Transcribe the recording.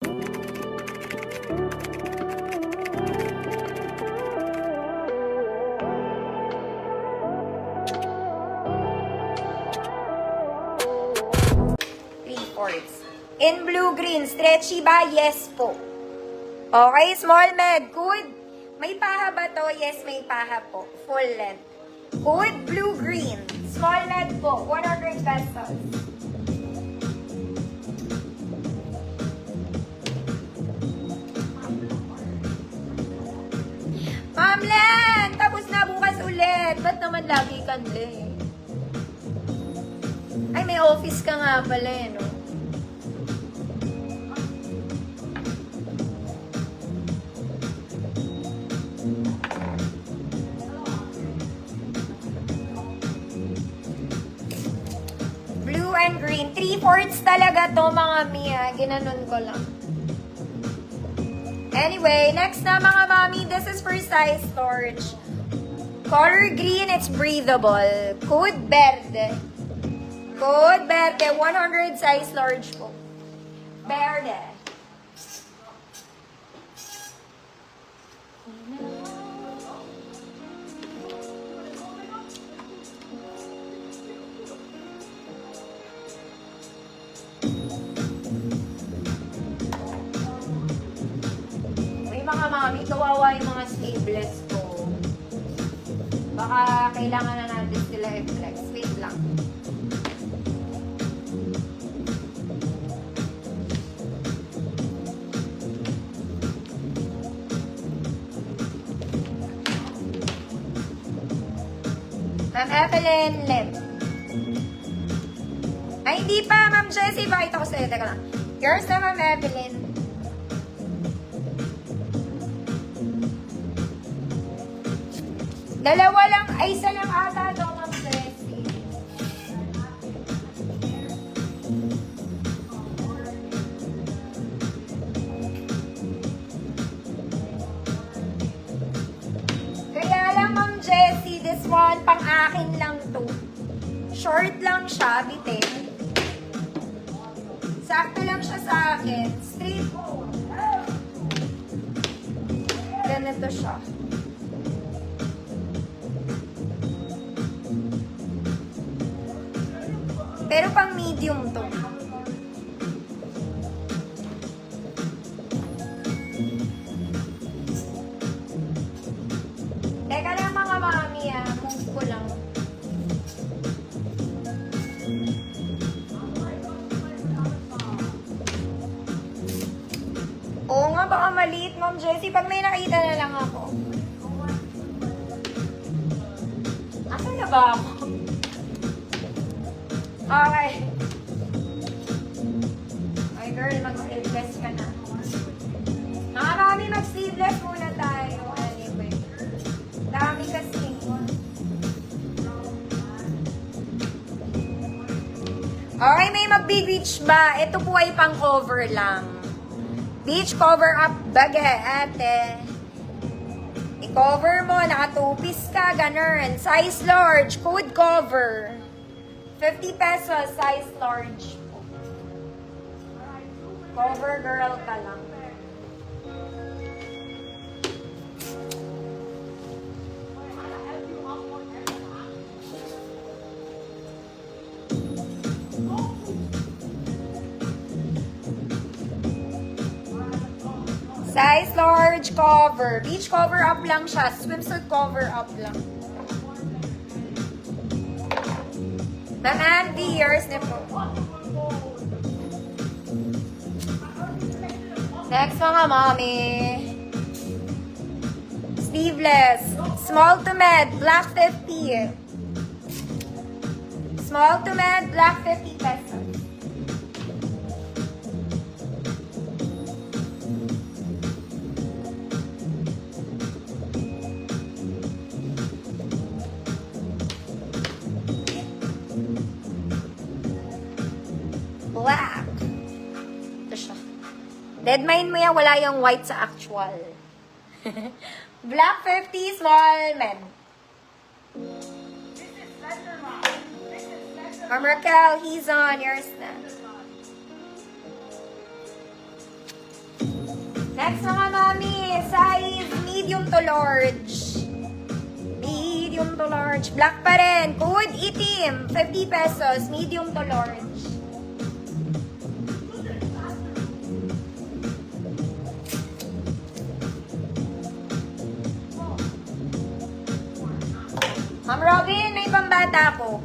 In blue-green, stretchy ba? Yes po. Okay, small med, good. May paha ba to? Yes, may paha po. Full length. Good, blue-green. Small med po, 100 pesos. Ma'am Len, tapos na bukas ulit. Ba't naman lagi ka late? Ay, may office ka nga pala eh, no? Blue and green. 3/4 talaga to, mga Mia. Ginanon ko lang. Anyway, next na mga mami, this is for size storage. Color green, it's breathable. Code verde. Code verde, 100 size large po. Verde. Mga mami, kawawa yung mga sleeveless ko. Baka kailangan na natin sila i-flex. Wait lang. Ma'am Evelyn Lim. Ay, hindi pa, Ma'am Jessie. Pakita ko sa'yo. Teka lang. Yours na, Ma'am Evelyn. Dalawa lang, ay isa lang ata daw, Ma'am Jessie. Kaya lang, Ma'am Jessie, this one, pang-akin lang to. Short lang siya, bitin. Sakto lang siya sa akin. Straight po. Ganito siya. Pero pang medium to. Teka lang mga mami move ko lang. Oo nga, baka maliit, Ma'am Jessie. Pag may nakita na lang ako. Asan na ba ako? Okay. Okay, girl, mag-sleeveless ka na. Mga mami, mag-sleeveless muna tayo. Anyway. Dami kasi. Okay, may mag-beach ba? Ito po ay pang-cover lang. Beach cover up bagay, ate. I-cover mo, naka-two-piece ka, ganun. Size large, code cover. 50 pesos, size large. Cover girl ka lang. Size large cover. Beach cover up lang siya. Swimsuit cover up lang. Ma'am Andy, yours na po. Next mga mommy. Sleeveless. Small to med, black 50. Small to med, black 50 pesos. Black. Ito siya. Deadmine mo yan, wala yung white sa actual. Black 50, small men. Ma'am Raquel, he's on. Yours na. Next mga mami, size medium to large. Medium to large. Black pa rin. Code itim. 50 pesos. Medium to large. Ma'am Robin, may pambata ko.